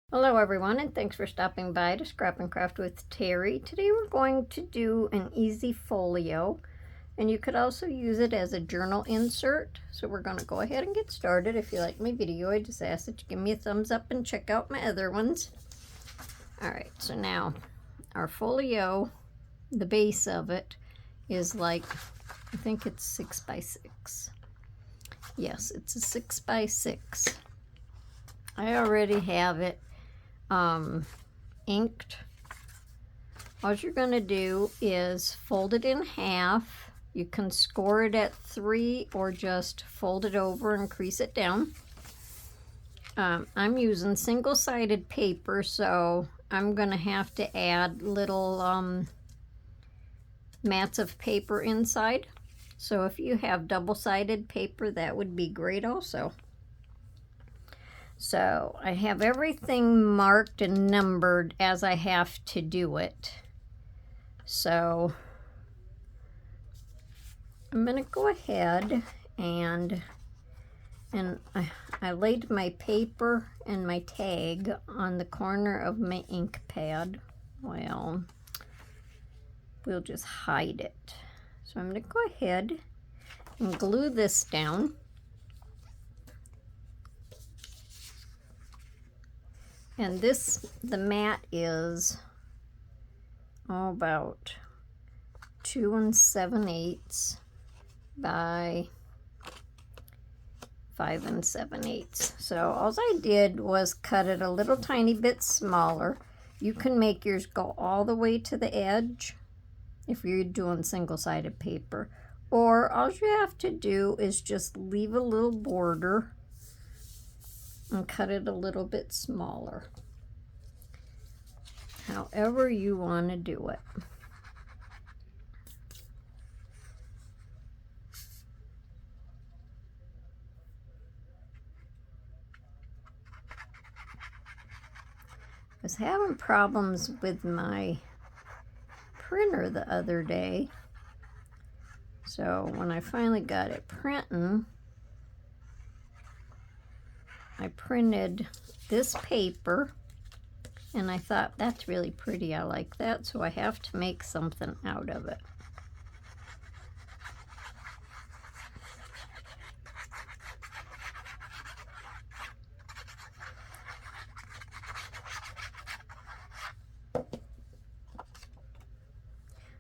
Hello everyone, and thanks for stopping by to Scrap and Craft with Terry. Today we're going to do an easy folio, and you could also use it as a journal insert. So we're going to go ahead and get started. If you like my video, I just ask that you give me a thumbs up and check out my other ones. Alright, so now our folio, the base of it is like, I think it's 6 by 6. Yes, it's a 6 by 6. I already have it inked. All you're going to do is fold it in half. You can score it at 3 or just fold it over and crease it down. I'm using single-sided paper, so I'm going to have to add little mats of paper inside. So if you have double-sided paper, that would be great also. So I have everything marked and numbered as I have to do it. So I'm going to go ahead and I laid my paper and my tag on the corner of my ink pad. Well, we'll just hide it. So I'm going to go ahead and glue this down. And the mat is about 2 7/8 by 5 7/8. So all I did was cut it a little tiny bit smaller. You can make yours go all the way to the edge if you're doing single-sided paper. Or all you have to do is just leave a little border and cut it a little bit smaller. However you want to do it. I was having problems with my printer the other day. So when I finally got it printing, I printed this paper, and I thought, that's really pretty, I like that, so I have to make something out of it.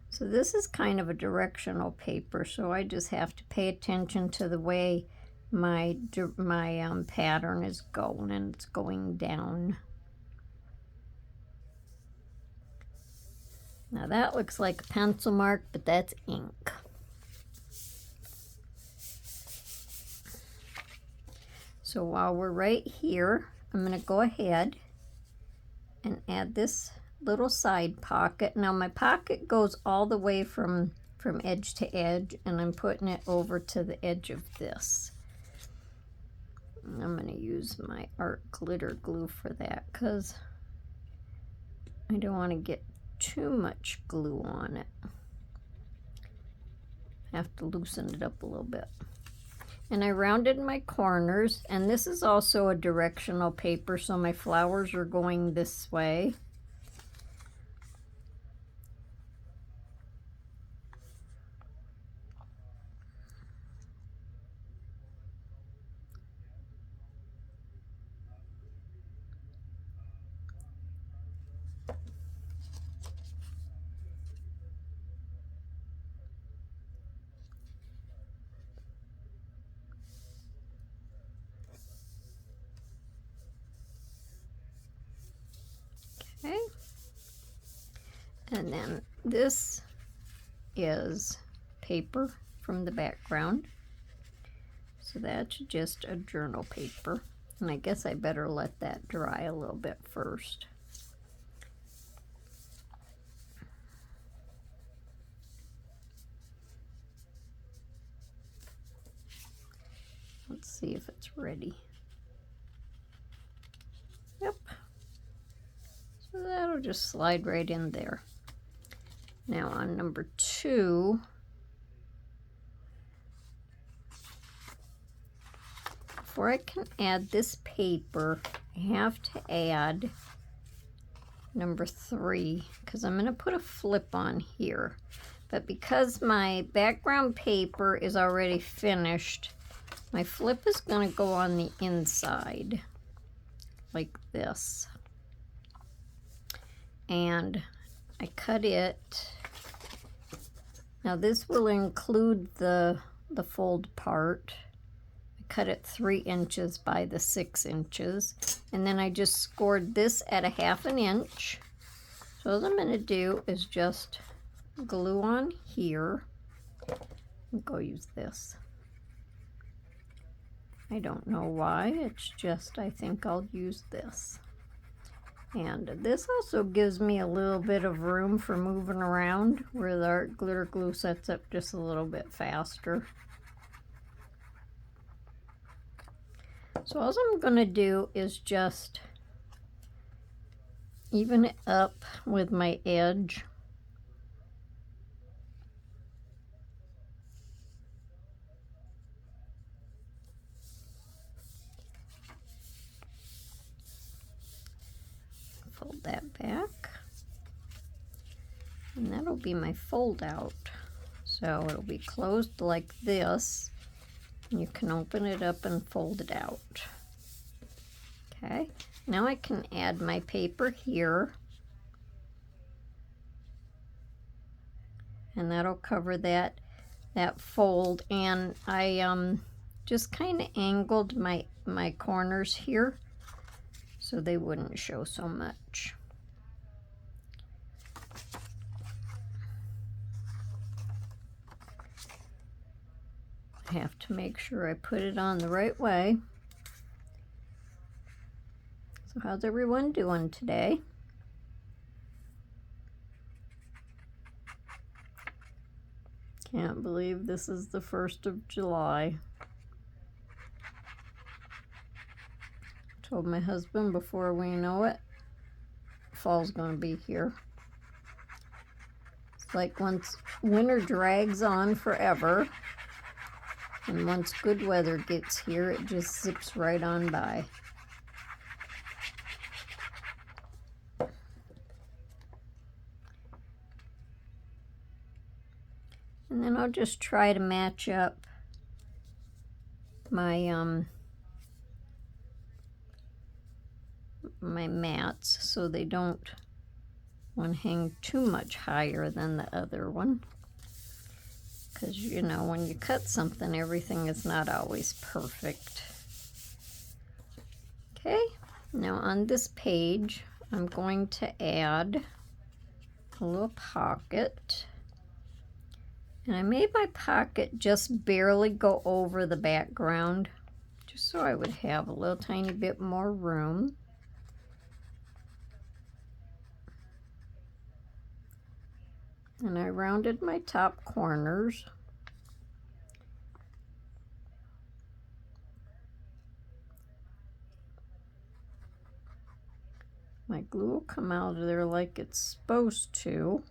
So this is kind of a directional paper, so I just have to pay attention to the way my pattern is going, and it's going down. Now that looks like a pencil mark, but that's ink. So while we're right here, I'm going to go ahead and add this little side pocket. Now my pocket goes all the way from edge to edge, and I'm putting it over to the edge of this. I'm going to use my art glitter glue for that because I don't want to get too much glue on it. I have to loosen it up a little bit. And I rounded my corners, and this is also a directional paper, so my flowers are going this way. Okay, and then this is paper from the background, so that's just a journal paper, and I guess I better let that dry a little bit first. Let's see if it's ready. Yep. So that'll just slide right in there. Now on number 2, before I can add this paper, I have to add number 3 because I'm going to put a flip on here. But because my background paper is already finished, my flip is going to go on the inside like this. And I cut it. Now this will include the fold part. I cut it 3 inches by the 6 inches. And then I just scored this at a 1/2 inch. So all I'm going to do is just glue on here. I'll go use this. I don't know why, it's just I think I'll use this. And this also gives me a little bit of room for moving around where the art glitter glue sets up just a little bit faster. So all I'm going to do is just even it up with my edge. Fold that back. And that'll be my fold out. So it'll be closed like this. You can open it up and fold it out. Okay, now I can add my paper here. And that'll cover that fold. And I just kind of angled my corners here so they wouldn't show so much. I have to make sure I put it on the right way. So how's everyone doing today? Can't believe this is the 1st of July. Told my husband before we know it, fall's gonna be here. It's like once winter drags on forever, and once good weather gets here, it just zips right on by. And then I'll just try to match up my my mats so they don't one hang too much higher than the other one. Because, you know, when you cut something, everything is not always perfect. Okay, now on this page, I'm going to add a little pocket. And I made my pocket just barely go over the background, just so I would have a little tiny bit more room. And I rounded my top corners. My glue will come out of there like it's supposed to.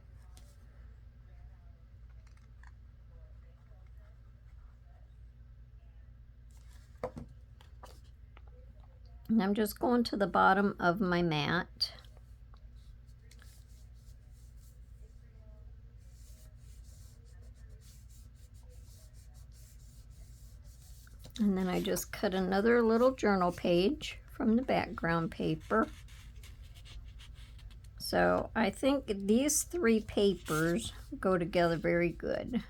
And I'm just going to the bottom of my mat. And then I just cut another little journal page from the background paper. So I think these 3 papers go together very good.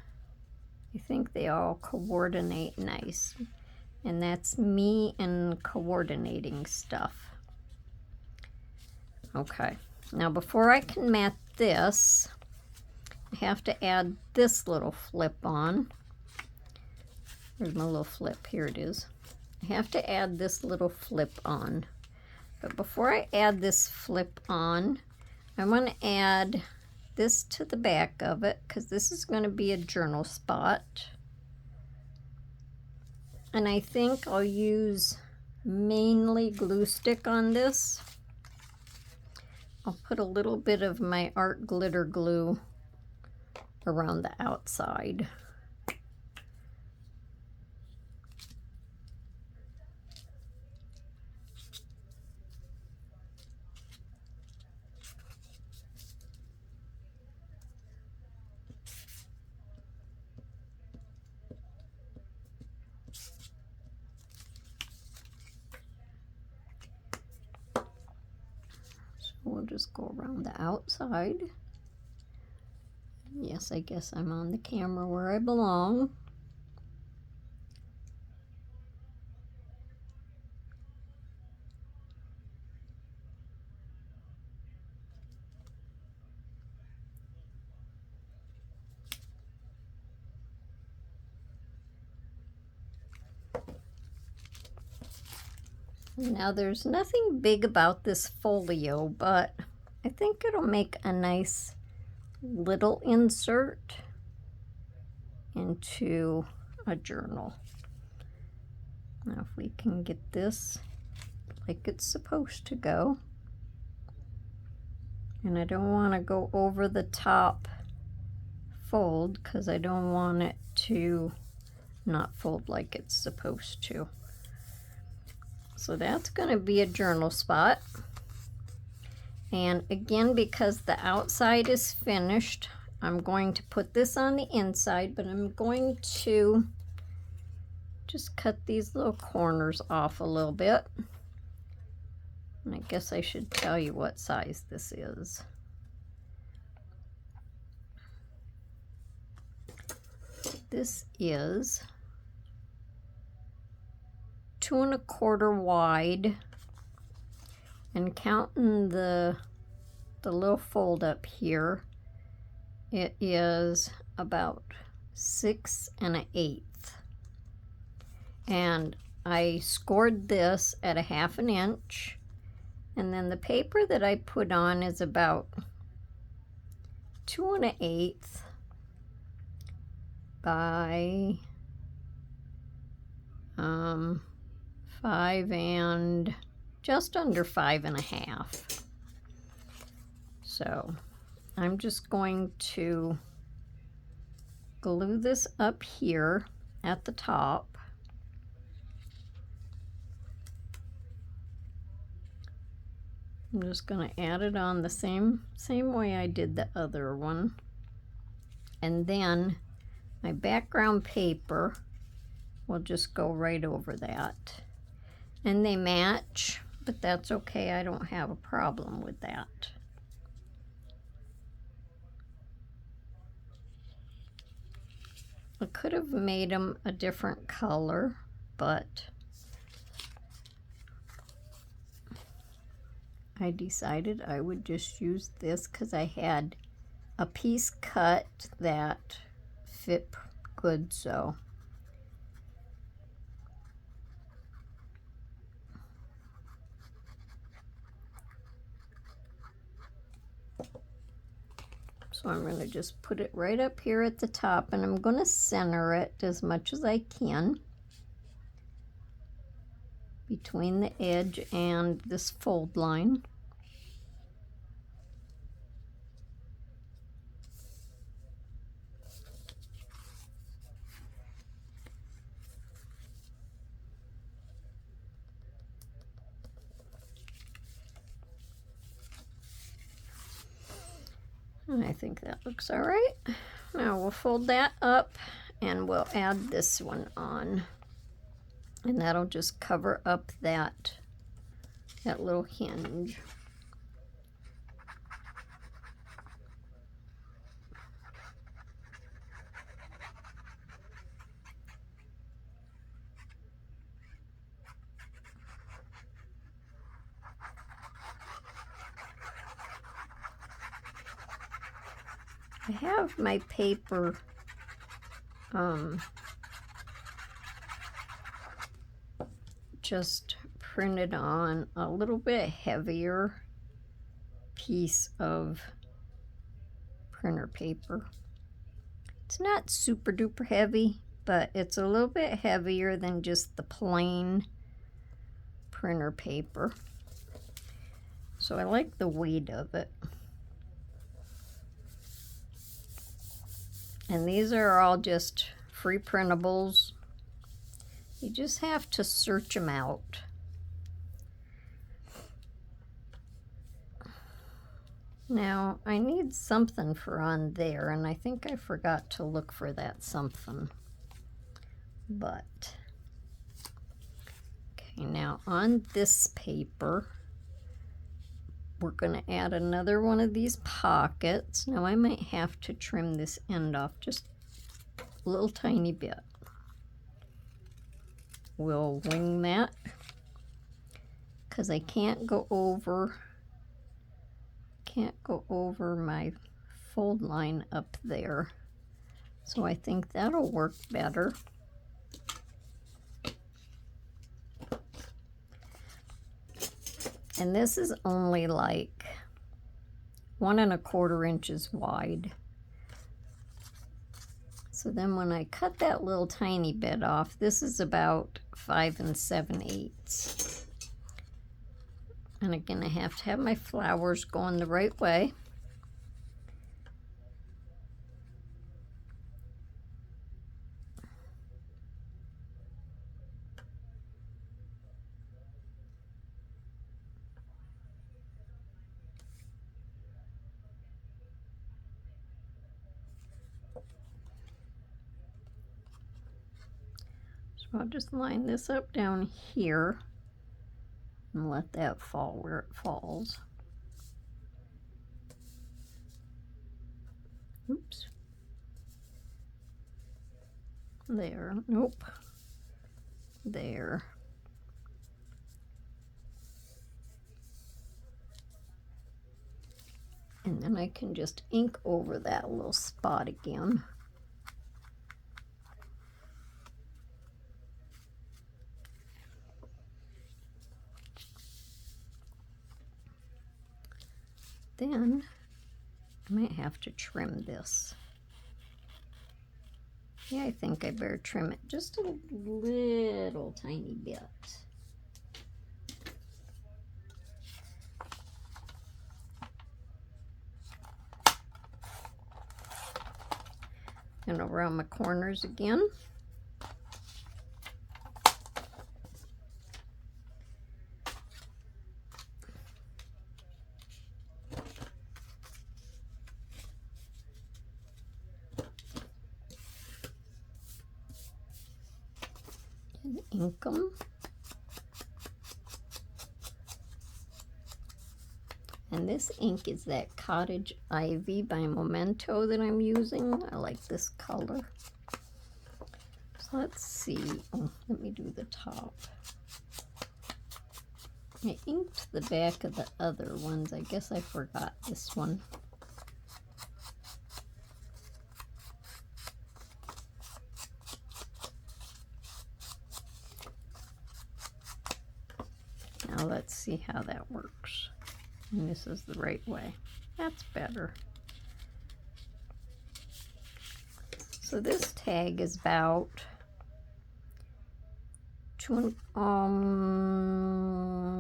I think they all coordinate nice. And that's me and coordinating stuff. Okay, now before I can mat this, I have to add this little flip on. Where's my little flip? Here it is. I have to add this little flip on. But before I add this flip on, I want to add this to the back of it because this is going to be a journal spot. And I think I'll use mainly glue stick on this. I'll put a little bit of my art glitter glue around the outside. we'll just go around the outside. Yes, I guess I'm on the camera where I belong. Now there's nothing big about this folio, but I think it'll make a nice little insert into a journal. Now if we can get this like it's supposed to go. And I don't want to go over the top fold because I don't want it to not fold like it's supposed to. So that's going to be a journal spot. And again, because the outside is finished, I'm going to put this on the inside, but I'm going to just cut these little corners off a little bit. And I guess I should tell you what size this is. This is 2 1/4 wide, and counting the little fold up here, it is about 6 1/8. And I scored this at 1/2 inch, and then the paper that I put on is about 2 1/8 by 5 and just under 5 1/2. So I'm just going to glue this up here at the top. I'm just going to add it on the same way I did the other one. And then my background paper will just go right over that. And they match, but that's okay. I don't have a problem with that. I could have made them a different color, but I decided I would just use this because I had a piece cut that fit good, so. So I'm going to just put it right up here at the top, and I'm going to center it as much as I can between the edge and this fold line. And I think that looks all right. Now we'll fold that up and we'll add this one on. And that'll just cover up that little hinge. I have my paper just printed on a little bit heavier piece of printer paper. It's not super duper heavy, but it's a little bit heavier than just the plain printer paper. So I like the weight of it. And these are all just free printables. You just have to search them out. Now, I need something for on there, and I think I forgot to look for that something. But, okay, now on this paper, we're going to add another one of these pockets. Now I might have to trim this end off just a little tiny bit. We'll wing that because I can't go over my fold line up there. So I think that'll work better. And this is only like 1 1/4 inches wide. So then when I cut that little tiny bit off, this is about 5 7/8. And again, I have to have my flowers going the right way. So I'll just line this up down here and let that fall where it falls. Oops. There. Nope. There. And then I can just ink over that little spot again. Then I might have to trim this. Yeah, I think I better trim it just a little tiny bit. And around my corners again. And ink them. And this ink is that Cottage Ivy by Memento that I'm using. I like this color. So let's see. Oh, let me do the top. I inked the back of the other ones. I guess I forgot this one. Now let's see how that works. And this is the right way. That's better. So this tag is about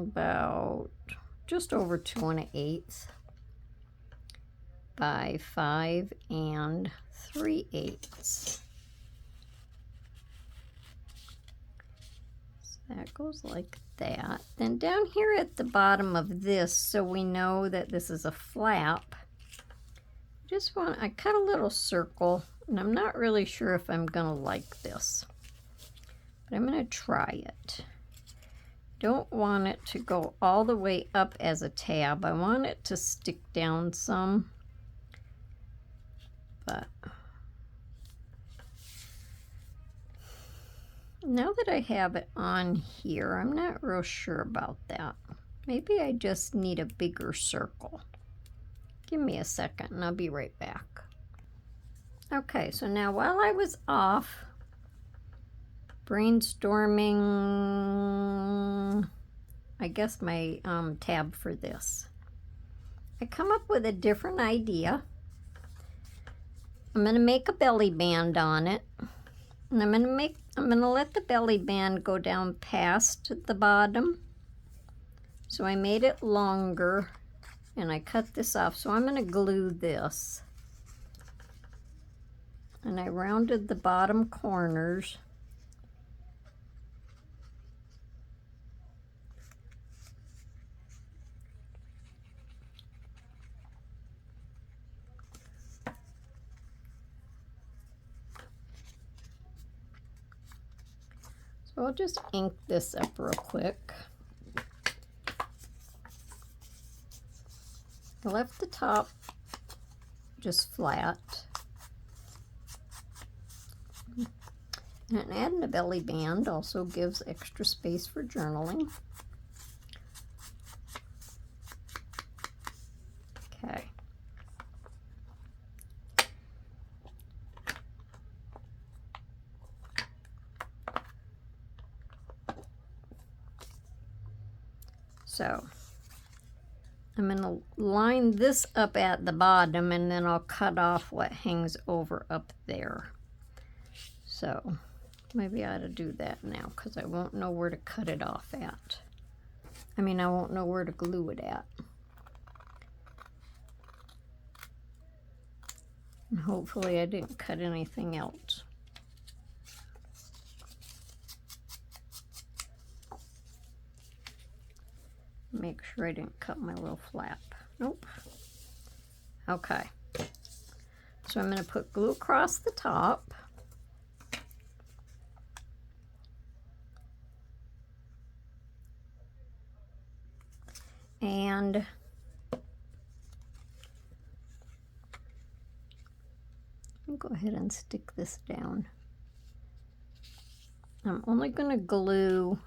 about just over 2 1/8 by 5 3/8. So that goes like that. Then down here at the bottom of this, so we know that this is a flap, I cut a little circle, and I'm not really sure if I'm gonna like this, but I'm gonna try it. Don't want it to go all the way up as a tab. I want it to stick down some, but now that I have it on here, I'm not real sure about that. Maybe I just need a bigger circle. Give me a second and I'll be right back. Okay, so now while I was off brainstorming, I guess my tab for this, I come up with a different idea. I'm gonna make a belly band on it, and I'm gonna let the belly band go down past the bottom. So I made it longer and I cut this off. So I'm gonna glue this. And I rounded the bottom corners. So I'll just ink this up real quick. I left the top just flat. And adding a belly band also gives extra space for journaling. Okay. So I'm going to line this up at the bottom, and then I'll cut off what hangs over up there. So maybe I ought to do that now, because I won't know where to cut it off at. I mean, I won't know where to glue it at. And hopefully I didn't cut anything else. Make sure I didn't cut my little flap. Nope. Okay. So I'm going to put glue across the top. And I'll go ahead and stick this down. I'm only going to glue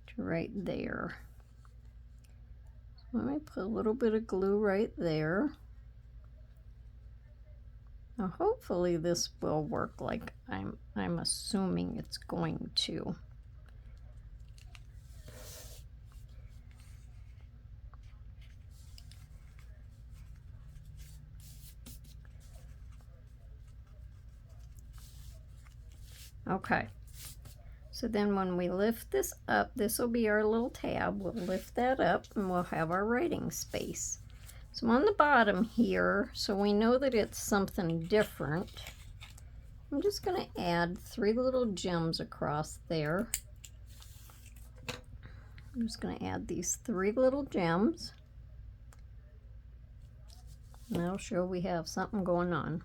to right there. So let me put a little bit of glue right there. Now hopefully this will work like I'm assuming it's going to. Okay, so then when we lift this up, this will be our little tab. We'll lift that up and we'll have our writing space. So on the bottom here, so we know that it's something different, I'm just going to add 3 little gems across there. I'm just going to add these 3 little gems. And that'll show we have something going on.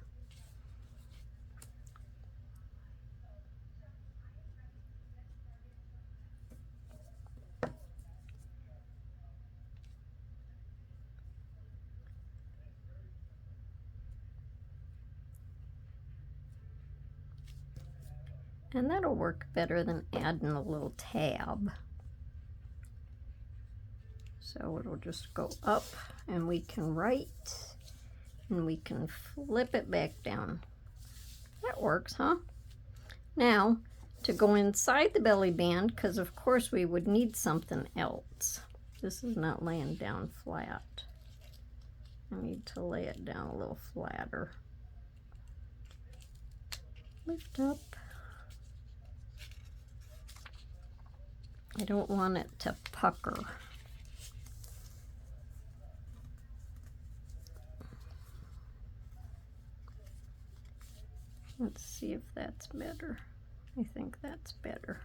And that'll work better than adding a little tab. So it'll just go up and we can write and we can flip it back down. That works, huh? Now, to go inside the belly band, because of course we would need something else. This is not laying down flat. I need to lay it down a little flatter. Lift up. I don't want it to pucker. Let's see if that's better. I think that's better.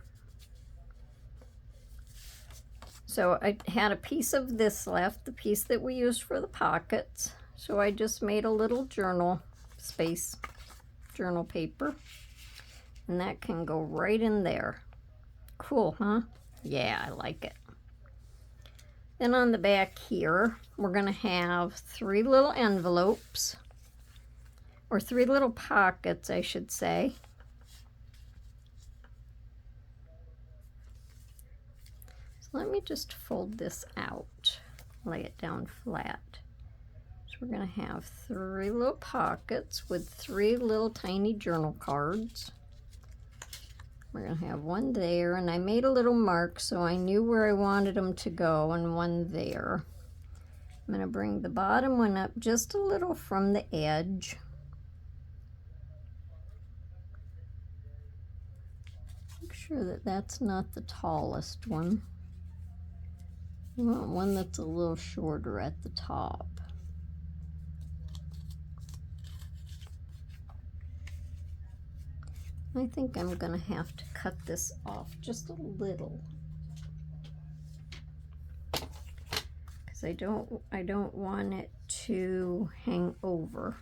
So I had a piece of this left, the piece that we used for the pockets. So I just made a little journal space, journal paper, and that can go right in there. Cool, huh? Yeah, I like it. Then on the back here, we're going to have 3 little envelopes, or 3 little pockets, I should say. So let me just fold this out, lay it down flat. So we're going to have 3 little pockets with 3 little tiny journal cards. We're going to have one there, and I made a little mark so I knew where I wanted them to go, and one there. I'm going to bring the bottom one up just a little from the edge. Make sure that that's not the tallest one. You want one that's a little shorter at the top. I think I'm going to have to cut this off just a little, because I don't want it to hang over.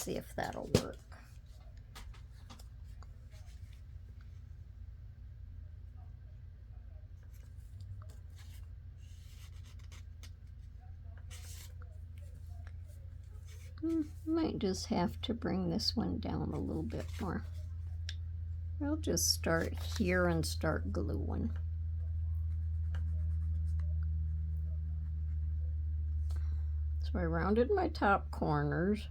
see if that'll work. Might just have to bring this one down a little bit more. We'll just start here and start gluing. So I rounded my top corners.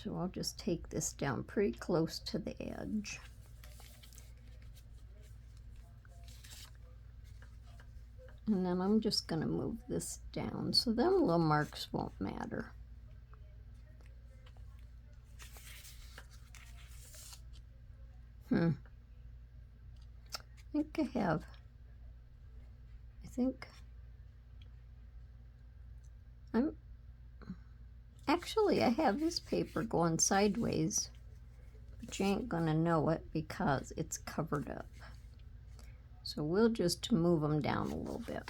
So I'll just take this down pretty close to the edge. And then I'm just going to move this down so them little marks won't matter. I think I have this paper going sideways, but you ain't gonna know it because it's covered up. So we'll just move them down a little bit.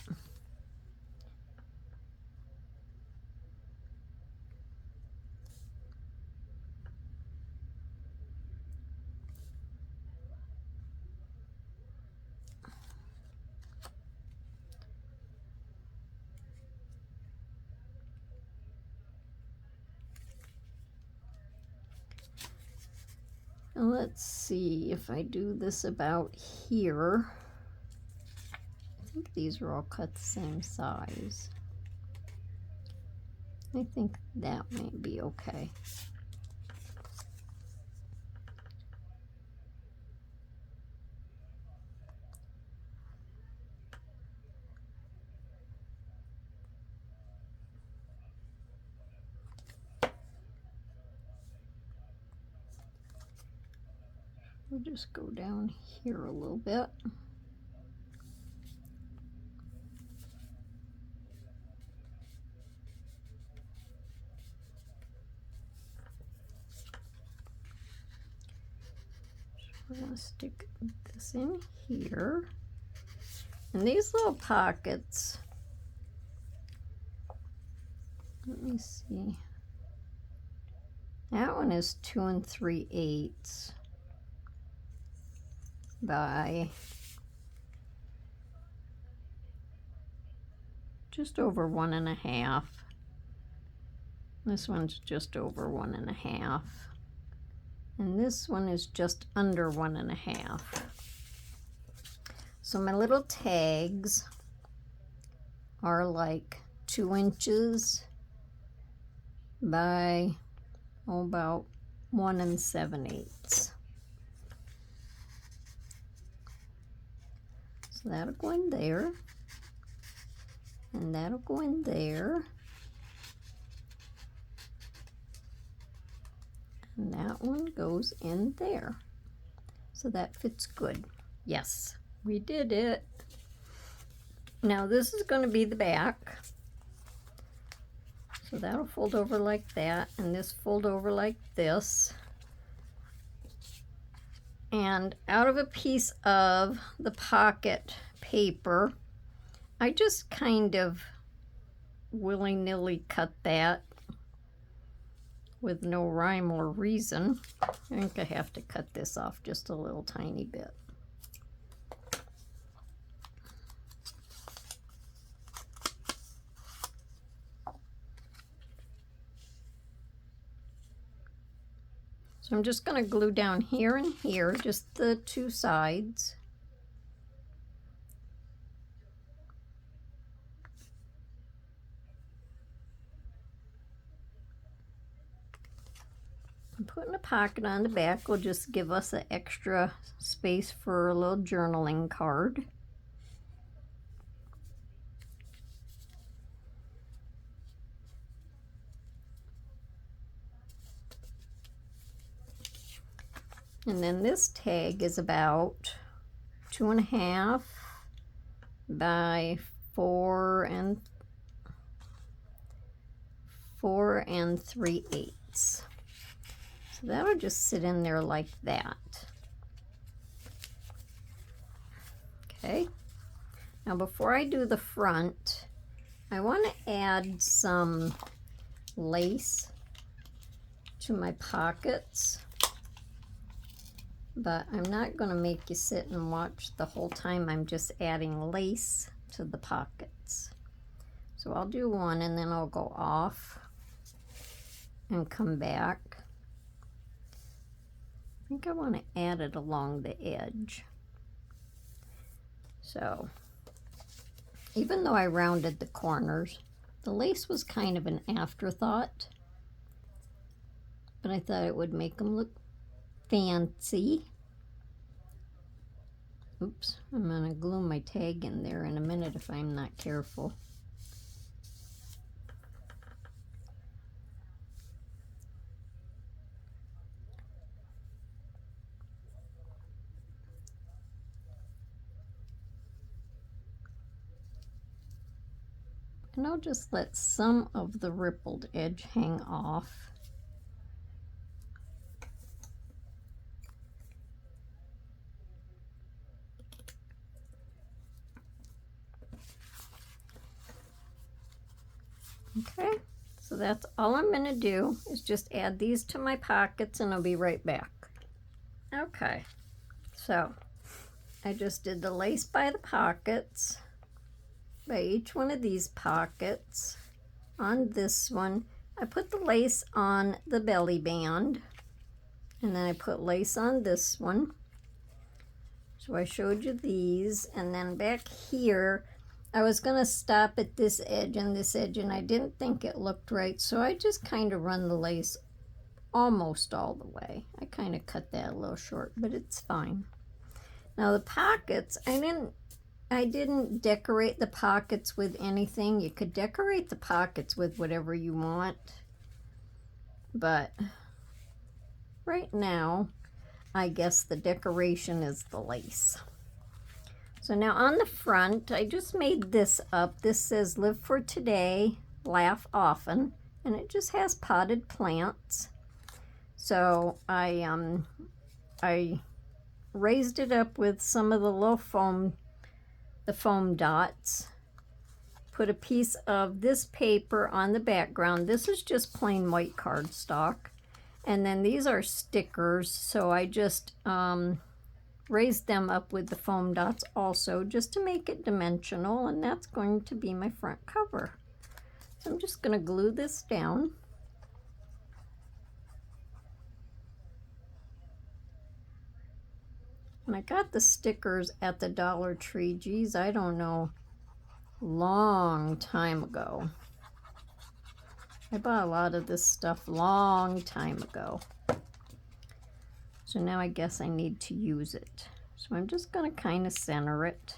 Let's see if I do this about here. I think these are all cut the same size. I think that may be okay. We'll just go down here a little bit. We're going to stick this in here. And these little pockets, let me see. That one is 2 3/8 by just over 1.5. This one's just over 1.5. And this one is just under 1.5. So my little tags are like 2 inches by about 1 7/8. So that'll go in there, and that'll go in there, and that one goes in there. So that fits good. Yes, we did it. Now this is going to be the back. So that'll fold over like that, and this fold over like this. And out of a piece of the pocket paper, I just kind of willy-nilly cut that with no rhyme or reason. I think I have to cut this off just a little tiny bit. So I'm just going to glue down here and here, just the 2 sides. And putting a pocket on the back will just give us an extra space for a little journaling card. And then this tag is about 2.5 by 4 3/8. So that'll just sit in there like that. Okay. Now before I do the front, I want to add some lace to my pockets, but I'm not going to make you sit and watch the whole time. I'm just adding lace to the pockets. So I'll do one and then I'll go off and come back. I think I want to add it along the edge. So even though I rounded the corners, the lace was kind of an afterthought, but I thought it would make them look fancy. Oops, I'm going to glue my tag in there in a minute if I'm not careful. And I'll just let some of the rippled edge hang off. Okay, so that's all I'm going to do is just add these to my pockets and I'll be right back. Okay, so I just did the lace by the pockets, by each one of these pockets. On this one, I put the lace on the belly band, and then I put lace on this one. So I showed you these, and then back here, I was going to stop at this edge and this edge, and I didn't think it looked right, so I just kind of run the lace almost all the way. I kind of cut that a little short, but it's fine. Now the pockets, I didn't decorate the pockets with anything. You could decorate the pockets with whatever you want, but right now, I guess the decoration is the lace. So now on the front, I just made this up. This says "Live for Today, Laugh Often," and it just has potted plants. So I raised it up with some of the little foam dots. Put a piece of this paper on the background. This is just plain white cardstock. And then these are stickers, so I just raised them up with the foam dots also, just to make it dimensional, and that's going to be my front cover. So I'm just going to glue this down. And I got the stickers at the Dollar Tree, geez, I don't know, long time ago. I bought a lot of this stuff long time ago. So now I guess I need to use it. So I'm just going to kind of center it.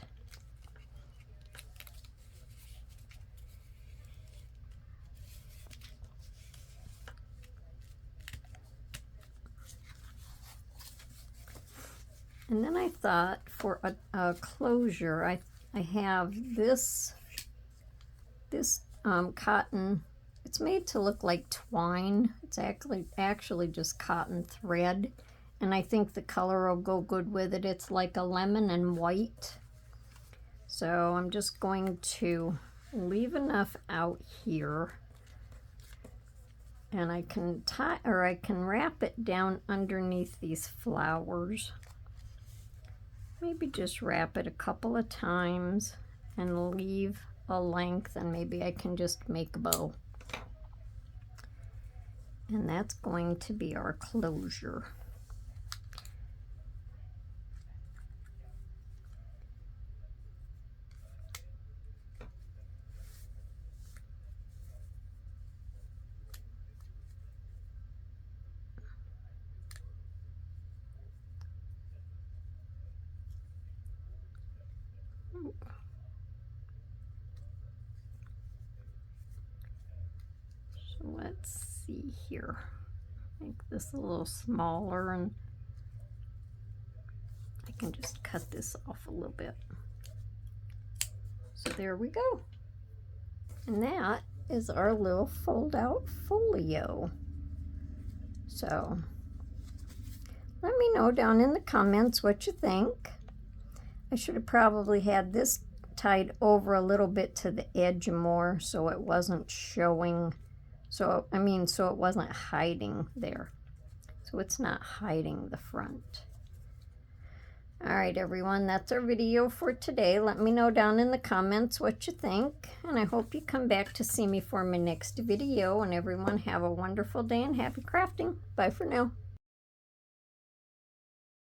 And then I thought for a closure, I have this cotton. It's made to look like twine. It's actually just cotton thread. And I think the color will go good with it. It's like a lemon and white. So I'm just going to leave enough out here. And I can I can wrap it down underneath these flowers. Maybe just wrap it a couple of times and leave a length, and maybe I can just make a bow. And that's going to be our closure. So let's see here. Make this a little smaller, and I can just cut this off a little bit. So there we go. And that is our little fold-out folio. So let me know down in the comments what you think. I should have probably had this tied over a little bit to the edge more so it wasn't showing, so it wasn't hiding there. So it's not hiding the front. All right, everyone, that's our video for today. Let me know down in the comments what you think, and I hope you come back to see me for my next video. And everyone, have a wonderful day and happy crafting. Bye for now.